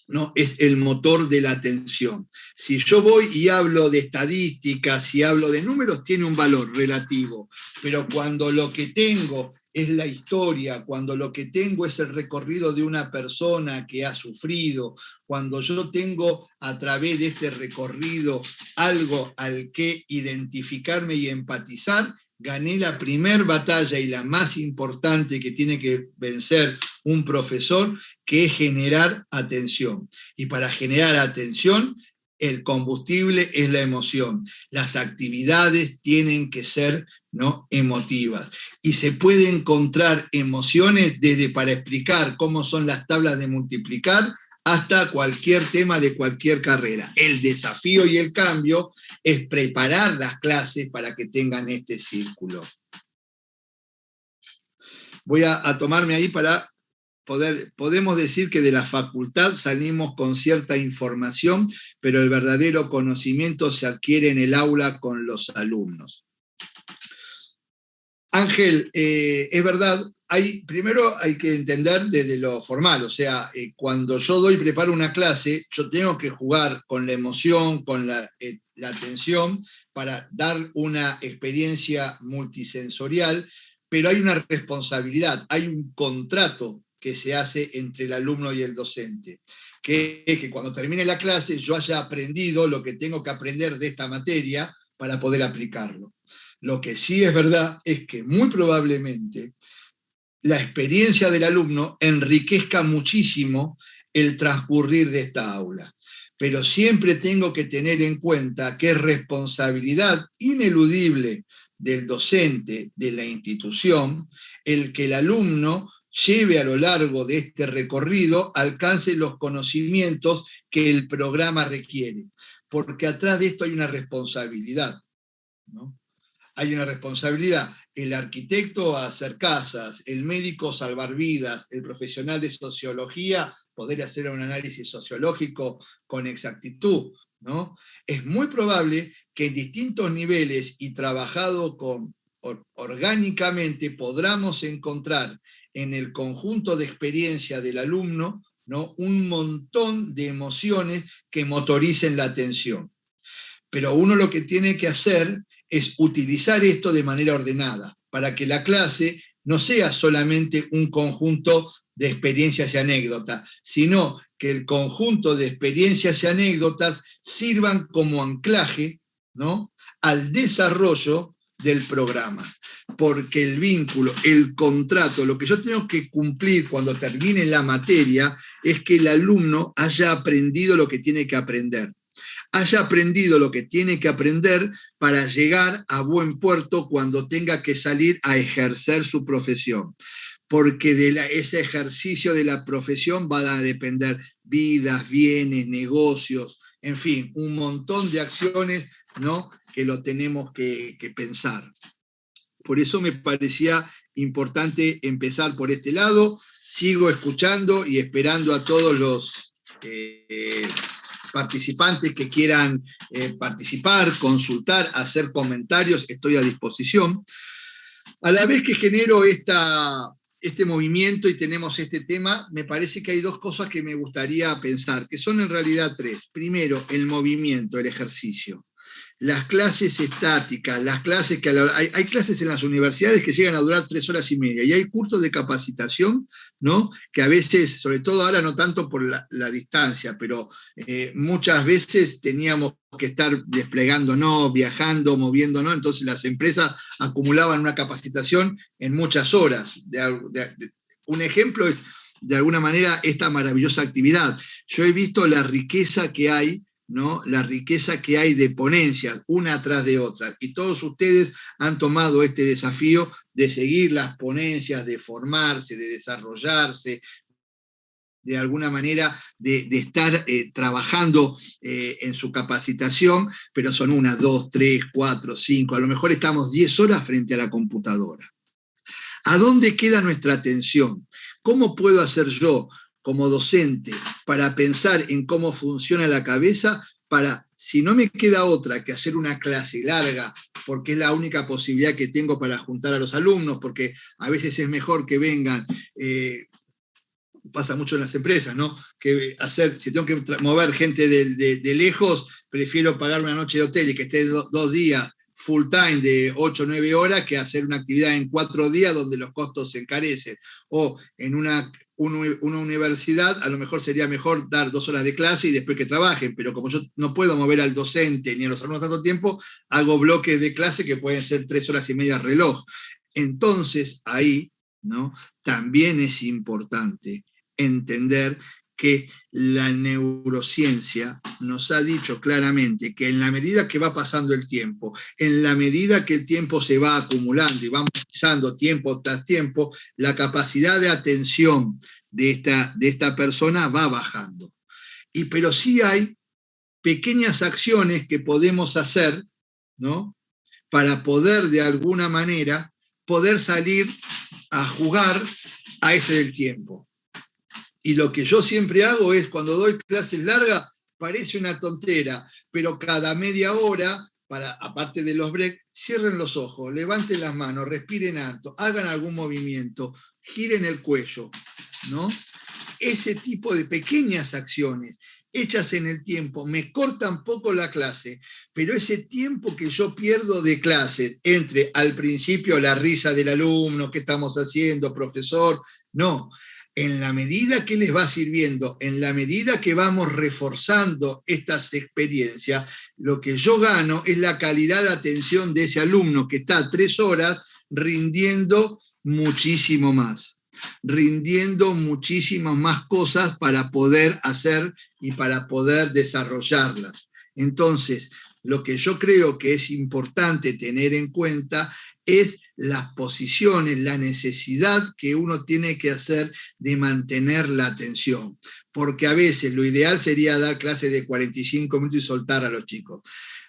¿no? Es el motor de la atención. Si yo voy y hablo de estadísticas y hablo de números, tiene un valor relativo, pero cuando lo que tengo es la historia, cuando lo que tengo es el recorrido de una persona que ha sufrido, cuando yo tengo a través de este recorrido algo al que identificarme y empatizar, gané la primer batalla y la más importante que tiene que vencer un profesor, que es generar atención. Y para generar atención, el combustible es la emoción. Las actividades tienen que ser, ¿no?, emotivas. Y se puede encontrar emociones desde para explicar cómo son las tablas de multiplicar hasta cualquier tema de cualquier carrera. El desafío y el cambio es preparar las clases para que tengan este círculo. Voy a tomarme ahí para podemos decir que de la facultad salimos con cierta información, pero el verdadero conocimiento se adquiere en el aula con los alumnos. Ángel, es verdad, primero hay que entender desde lo formal, o sea, cuando yo preparo una clase, yo tengo que jugar con la emoción, con la atención, para dar una experiencia multisensorial, pero hay una responsabilidad, hay un contrato que se hace entre el alumno y el docente, que cuando termine la clase yo haya aprendido lo que tengo que aprender de esta materia para poder aplicarlo. Lo que sí es verdad es que muy probablemente la experiencia del alumno enriquezca muchísimo el transcurrir de esta aula. Pero siempre tengo que tener en cuenta que es responsabilidad ineludible del docente, de la institución, el que el alumno lleve a lo largo de este recorrido, alcance los conocimientos que el programa requiere. Porque atrás de esto hay una responsabilidad, ¿no? Hay una responsabilidad. El arquitecto a hacer casas, el médico salvar vidas, el profesional de sociología poder hacer un análisis sociológico con exactitud, ¿no? Es muy probable que en distintos niveles y trabajado orgánicamente podamos encontrar en el conjunto de experiencia del alumno, ¿no?, un montón de emociones que motoricen la atención. Pero uno lo que tiene que hacer es utilizar esto de manera ordenada, para que la clase no sea solamente un conjunto de experiencias y anécdotas, sino que el conjunto de experiencias y anécdotas sirvan como anclaje, ¿no?, al desarrollo del programa. Porque el vínculo, el contrato, lo que yo tengo que cumplir cuando termine la materia es que el alumno haya aprendido lo que tiene que aprender. Haya aprendido lo que tiene que aprender para llegar a buen puerto cuando tenga que salir a ejercer su profesión. Porque ese ejercicio de la profesión van a depender vidas, bienes, negocios, en fin, un montón de acciones, ¿no?, que lo tenemos que pensar. Por eso me parecía importante empezar por este lado. Sigo escuchando y esperando a todos los participantes que quieran participar, consultar, hacer comentarios, estoy a disposición. A la vez que genero este movimiento y tenemos este tema, me parece que hay dos cosas que me gustaría pensar, que son en realidad tres. Primero, el movimiento, el ejercicio. Las clases estáticas, las clases que hay clases en las universidades que llegan a durar 3 horas y media, y hay cursos de capacitación, ¿no?, que a veces, sobre todo ahora no tanto por la distancia, pero muchas veces teníamos que estar desplegándonos, viajando, moviéndonos, entonces las empresas acumulaban una capacitación en muchas horas. Un ejemplo es, de alguna manera, esta maravillosa actividad. Yo he visto la riqueza que hay, ¿no?, la riqueza que hay de ponencias, una tras de otra, y todos ustedes han tomado este desafío de seguir las ponencias, de formarse, de desarrollarse, de alguna manera de estar trabajando en su capacitación, pero son 1, 2, 3, 4, 5, a lo mejor estamos 10 horas frente a la computadora. ¿A dónde queda nuestra atención? ¿Cómo puedo hacer yo, como docente, para pensar en cómo funciona la cabeza, para, si no me queda otra que hacer una clase larga, porque es la única posibilidad que tengo para juntar a los alumnos, porque a veces es mejor que vengan pasa mucho en las empresas, ¿no? Que si tengo que mover gente de lejos, prefiero pagar una noche de hotel y que esté 2 días full time de 8 o 9 horas que hacer una actividad en 4 días donde los costos se encarecen. O en una universidad, a lo mejor sería mejor dar 2 horas de clase y después que trabajen, pero como yo no puedo mover al docente ni a los alumnos tanto tiempo, hago bloques de clase que pueden ser 3 horas y media reloj. Entonces, ahí, ¿no? También es importante entender que la neurociencia nos ha dicho claramente que en la medida que va pasando el tiempo, en la medida que el tiempo se va acumulando y vamos pasando tiempo tras tiempo, la capacidad de atención de esta persona va bajando. Pero sí hay pequeñas acciones que podemos hacer, ¿no? Para poder de alguna manera poder salir a jugar a ese del tiempo. Y lo que yo siempre hago es, cuando doy clases largas, parece una tontera, pero cada media hora, aparte de los breaks, cierren los ojos, levanten las manos, respiren alto, hagan algún movimiento, giren el cuello, ¿no? Ese tipo de pequeñas acciones hechas en el tiempo me cortan poco la clase, pero ese tiempo que yo pierdo de clases, entre al principio la risa del alumno, ¿qué estamos haciendo, profesor? No. En la medida que les va sirviendo, en la medida que vamos reforzando estas experiencias, lo que yo gano es la calidad de atención de ese alumno que está 3 horas rindiendo muchísimo más, rindiendo muchísimas más cosas para poder hacer y para poder desarrollarlas. Entonces, lo que yo creo que es importante tener en cuenta es las posiciones, la necesidad que uno tiene que hacer de mantener la atención. Porque a veces lo ideal sería dar clases de 45 minutos y soltar a los chicos.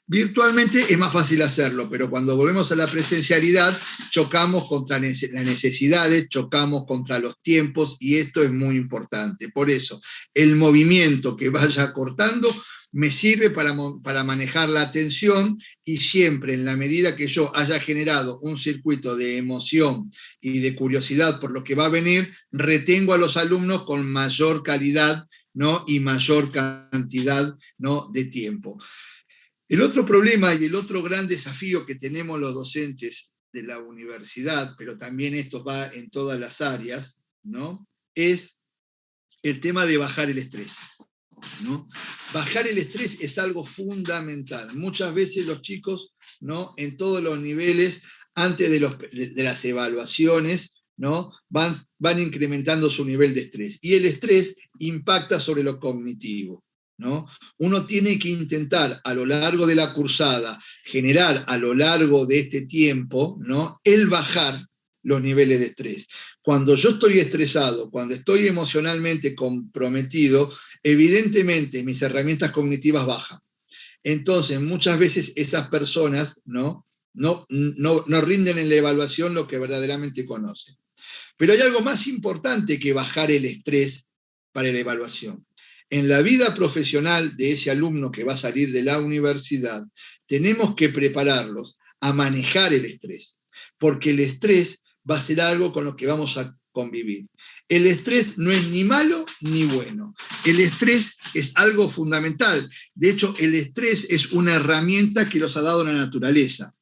Virtualmente es más fácil hacerlo, pero cuando volvemos a la presencialidad, chocamos contra las necesidades, chocamos contra los tiempos, y esto es muy importante. Por eso, el movimiento que vaya cortando me sirve para manejar la atención, y siempre en la medida que yo haya generado un circuito de emoción y de curiosidad por lo que va a venir, retengo a los alumnos con mayor calidad, ¿no? Y mayor cantidad, ¿no? De tiempo. El otro problema y el otro gran desafío que tenemos los docentes de la universidad, pero también esto va en todas las áreas, ¿no? Es el tema de bajar el estrés, ¿no? Bajar el estrés es algo fundamental. Muchas veces los chicos, ¿no? En todos los niveles, antes de las evaluaciones, ¿no? van incrementando su nivel de estrés. Y el estrés impacta sobre lo cognitivo, ¿no? Uno tiene que intentar a lo largo de la cursada generar a lo largo de este tiempo, ¿no? El bajar los niveles de estrés. Cuando yo estoy estresado, cuando estoy emocionalmente comprometido, evidentemente mis herramientas cognitivas bajan. Entonces, muchas veces esas personas no rinden en la evaluación lo que verdaderamente conocen. Pero hay algo más importante que bajar el estrés para la evaluación. En la vida profesional de ese alumno que va a salir de la universidad, tenemos que prepararlos a manejar el estrés, porque el estrés va a ser algo con lo que vamos a convivir. El estrés no es ni malo ni bueno. El estrés es algo fundamental. De hecho, el estrés es una herramienta que nos ha dado la naturaleza.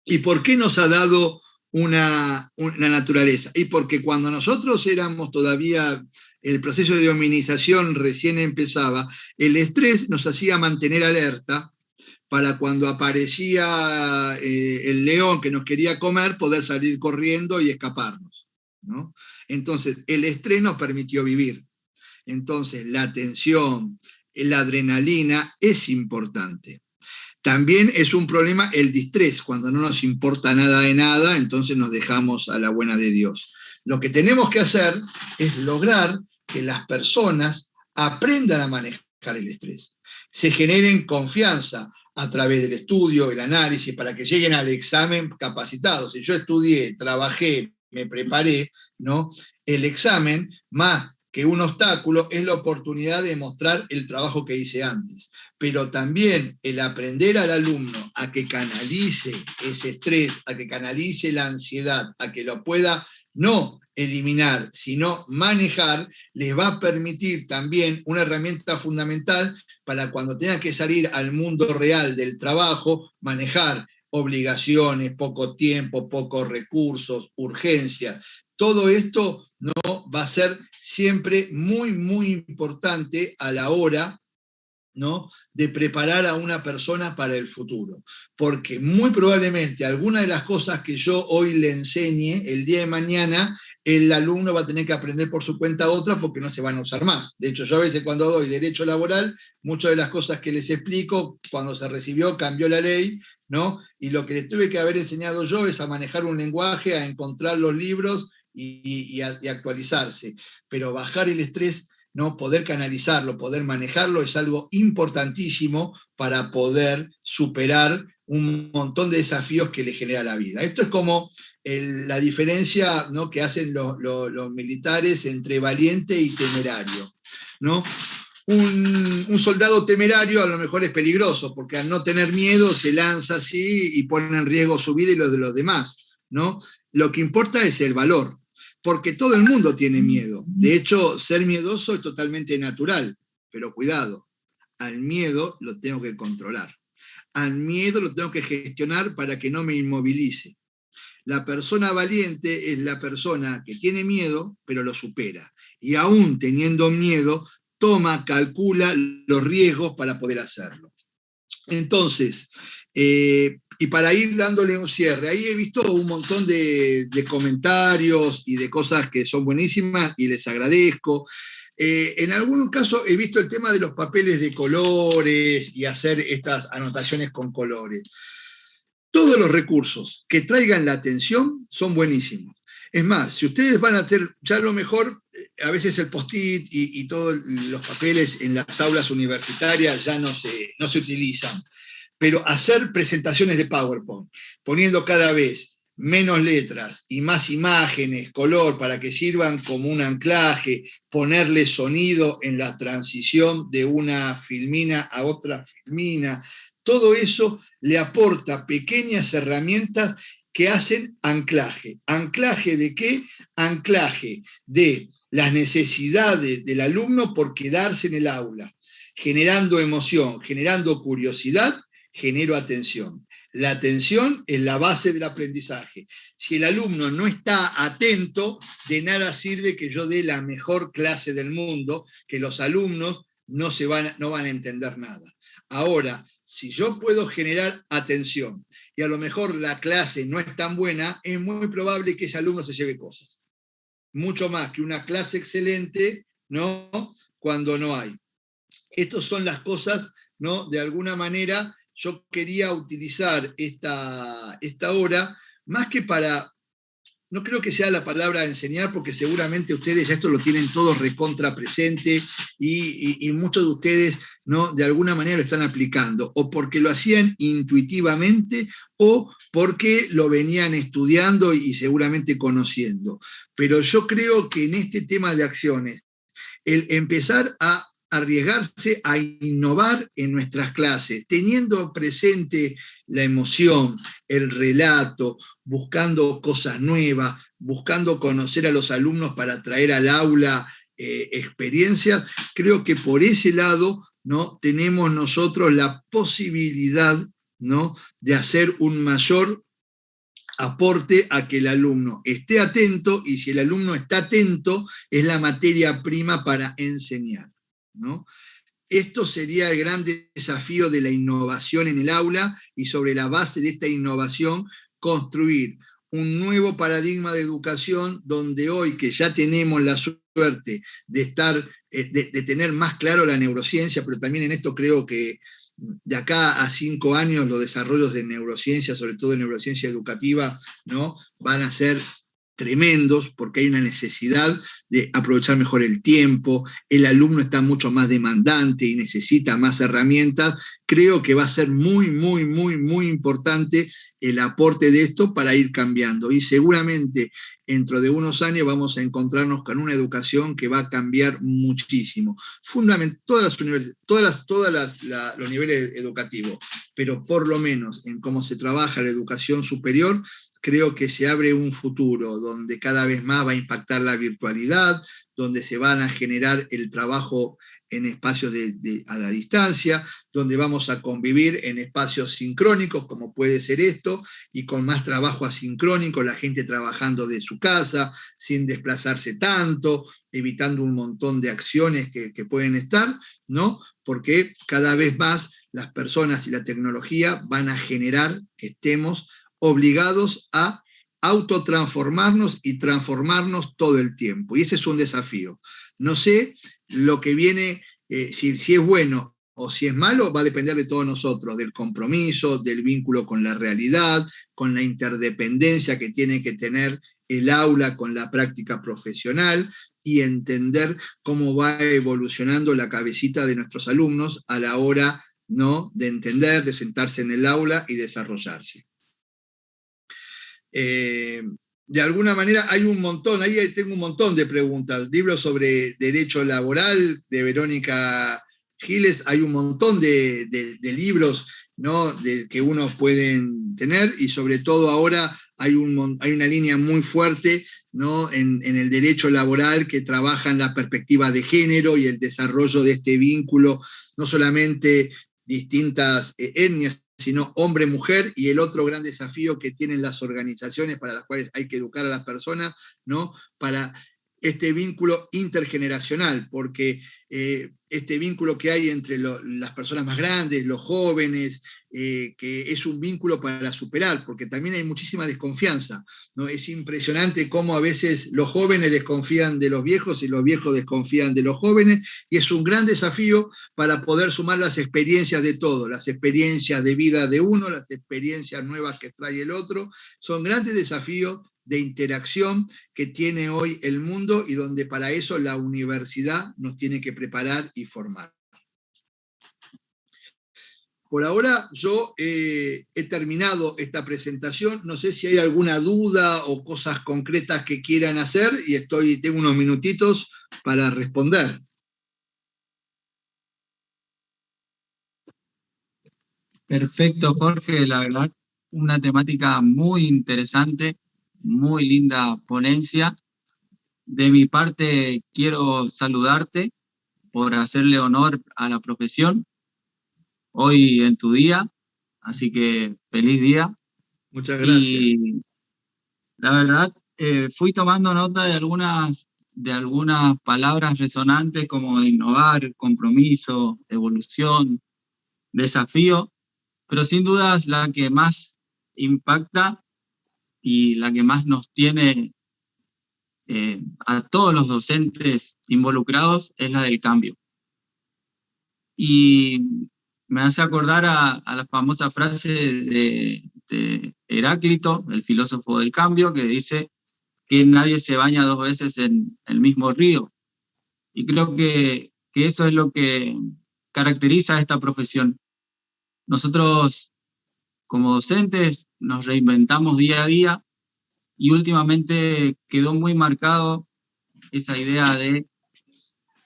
¿Y por qué nos ha dado una naturaleza? Y porque cuando nosotros éramos todavía, el proceso de hominización recién empezaba, el estrés nos hacía mantener alerta para cuando aparecía el león que nos quería comer, poder salir corriendo y escaparnos, ¿no? Entonces, el estrés nos permitió vivir. Entonces, la atención, la adrenalina es importante. También es un problema el distrés, cuando no nos importa nada de nada, entonces nos dejamos a la buena de Dios. Lo que tenemos que hacer es lograr que las personas aprendan a manejar el estrés, se generen confianza a través del estudio, el análisis, para que lleguen al examen capacitados. Si yo estudié, trabajé, me preparé, ¿no? El examen, más que un obstáculo es la oportunidad de mostrar el trabajo que hice antes, pero también el aprender al alumno a que canalice ese estrés, a que canalice la ansiedad, a que lo pueda no eliminar, sino manejar, les va a permitir también una herramienta fundamental para cuando tengan que salir al mundo real del trabajo, manejar obligaciones, poco tiempo, pocos recursos, urgencias. Todo esto no va a ser siempre muy, muy importante a la hora, ¿no?, de preparar a una persona para el futuro. Porque muy probablemente alguna de las cosas que yo hoy le enseñe, el día de mañana, el alumno va a tener que aprender por su cuenta otra porque no se van a usar más. De hecho, yo a veces cuando doy derecho laboral, muchas de las cosas que les explico, cuando se recibió, cambió la ley, ¿no? Y lo que les tuve que haber enseñado yo es a manejar un lenguaje, a encontrar los libros y actualizarse. Pero bajar el estrés, ¿no?, poder canalizarlo, poder manejarlo, es algo importantísimo para poder superar un montón de desafíos que le genera la vida. Esto es como la diferencia, ¿no?, que hacen los militares entre valiente y temerario, ¿no? Un soldado temerario a lo mejor es peligroso, porque al no tener miedo se lanza así y pone en riesgo su vida y los de los demás, ¿no? Lo que importa es el valor, porque todo el mundo tiene miedo. De hecho, ser miedoso es totalmente natural, pero cuidado, al miedo lo tengo que controlar. Al miedo lo tengo que gestionar para que no me inmovilice. La persona valiente es la persona que tiene miedo, pero lo supera. Y aún teniendo miedo, toma, calcula los riesgos para poder hacerlo. Entonces, y para ir dándole un cierre, ahí he visto un montón de comentarios y de cosas que son buenísimas y les agradezco. En algún caso he visto el tema de los papeles de colores y hacer estas anotaciones con colores. Todos los recursos que traigan la atención son buenísimos. Es más, si ustedes van a hacer, ya a lo mejor, a veces el post-it y todos los papeles en las aulas universitarias ya no se utilizan, pero hacer presentaciones de PowerPoint, poniendo cada vez menos letras y más imágenes, color, para que sirvan como un anclaje, ponerle sonido en la transición de una filmina a otra filmina, todo eso le aporta pequeñas herramientas que hacen anclaje. ¿Anclaje de qué? Anclaje de las necesidades del alumno por quedarse en el aula, generando emoción, generando curiosidad, genero atención. La atención es la base del aprendizaje. Si el alumno no está atento, de nada sirve que yo dé la mejor clase del mundo, que los alumnos no van a entender nada. Ahora, si yo puedo generar atención y a lo mejor la clase no es tan buena, es muy probable que ese alumno se lleve cosas. Mucho más que una clase excelente, ¿no?, cuando no hay. Estas son las cosas, ¿no?, de alguna manera yo quería utilizar esta hora, más que para, no creo que sea la palabra enseñar, porque seguramente ustedes ya esto lo tienen todos recontra presente y muchos de ustedes, ¿no?, de alguna manera lo están aplicando, o porque lo hacían intuitivamente o porque lo venían estudiando y seguramente conociendo. Pero yo creo que en este tema de acciones, el empezar a arriesgarse a innovar en nuestras clases, teniendo presente la emoción, el relato, buscando cosas nuevas, buscando conocer a los alumnos para traer al aula experiencias, creo que por ese lado, ¿no?, tenemos nosotros la posibilidad, ¿no?, de hacer un mayor aporte a que el alumno esté atento, y si el alumno está atento, es la materia prima para enseñar, ¿no? Esto sería el gran desafío de la innovación en el aula, y sobre la base de esta innovación construir un nuevo paradigma de educación, donde hoy que ya tenemos la suerte de tener más claro la neurociencia, pero también en esto creo que de acá a 5 años los desarrollos de neurociencia, sobre todo de neurociencia educativa, ¿no?, van a ser tremendos, porque hay una necesidad de aprovechar mejor el tiempo, el alumno está mucho más demandante y necesita más herramientas. Creo que va a ser muy, muy, muy, muy importante el aporte de esto para ir cambiando. Y seguramente dentro de unos años vamos a encontrarnos con una educación que va a cambiar muchísimo. Todas los niveles educativos, pero por lo menos en cómo se trabaja la educación superior, creo que se abre un futuro donde cada vez más va a impactar la virtualidad, donde se van a generar el trabajo en espacios a la distancia, donde vamos a convivir en espacios sincrónicos, como puede ser esto, y con más trabajo asincrónico, la gente trabajando de su casa, sin desplazarse tanto, evitando un montón de acciones que pueden estar, ¿no? Porque cada vez más las personas y la tecnología van a generar que estemos obligados a autotransformarnos y transformarnos todo el tiempo. Y ese es un desafío. No sé lo que viene, si es bueno o si es malo, va a depender de todos nosotros, del compromiso, del vínculo con la realidad, con la interdependencia que tiene que tener el aula con la práctica profesional y entender cómo va evolucionando la cabecita de nuestros alumnos a la hora, ¿no?, de entender, de sentarse en el aula y desarrollarse. De alguna manera hay un montón, ahí tengo un montón de preguntas, libros sobre derecho laboral de Verónica Giles, hay un montón de libros, ¿no?, que uno puede tener, y sobre todo ahora hay una línea muy fuerte, ¿no?, en el derecho laboral que trabaja en la perspectiva de género y el desarrollo de este vínculo, no solamente distintas etnias, sino hombre-mujer, y el otro gran desafío que tienen las organizaciones para las cuales hay que educar a las personas, ¿no?, para este vínculo intergeneracional, porque este vínculo que hay entre las personas más grandes, los jóvenes, que es un vínculo para superar, porque también hay muchísima desconfianza, ¿no? Es impresionante cómo a veces los jóvenes desconfían de los viejos y los viejos desconfían de los jóvenes, y es un gran desafío para poder sumar las experiencias de todos, las experiencias de vida de uno, las experiencias nuevas que trae el otro. Son grandes desafíos de interacción que tiene hoy el mundo, y donde para eso la universidad nos tiene que preparar y formar. Por ahora yo he terminado esta presentación, no sé si hay alguna duda o cosas concretas que quieran hacer, y tengo unos minutitos para responder. Perfecto, Jorge, la verdad, una temática muy interesante, muy linda ponencia. De mi parte, quiero saludarte por hacerle honor a la profesión hoy en tu día, así que feliz día. Muchas gracias. Y la verdad, fui tomando nota de algunas palabras resonantes como innovar, compromiso, evolución, desafío, pero sin dudas la que más impacta y la que más nos tiene a todos los docentes involucrados es la del cambio. Y me hace acordar a la famosa frase de Heráclito, el filósofo del cambio, que dice que nadie se baña dos veces en el mismo río. Y creo que eso es lo que caracteriza a esta profesión. Nosotros, como docentes, nos reinventamos día a día, y últimamente quedó muy marcado esa idea de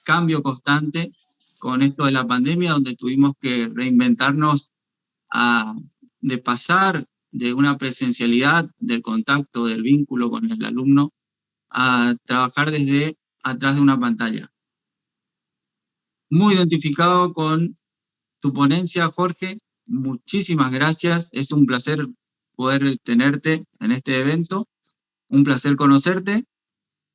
cambio constante con esto de la pandemia, donde tuvimos que reinventarnos de pasar de una presencialidad, del contacto, del vínculo con el alumno, a trabajar desde atrás de una pantalla. Muy identificado con tu ponencia, Jorge. Muchísimas gracias. Es un placer poder tenerte en este evento. Un placer conocerte.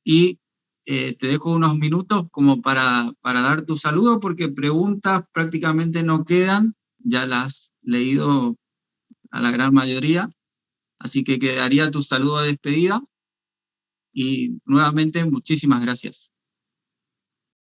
Y te dejo unos minutos como para dar tu saludo, porque preguntas prácticamente no quedan. Ya las has leído a la gran mayoría. Así que quedaría tu saludo de despedida. Y nuevamente, muchísimas gracias.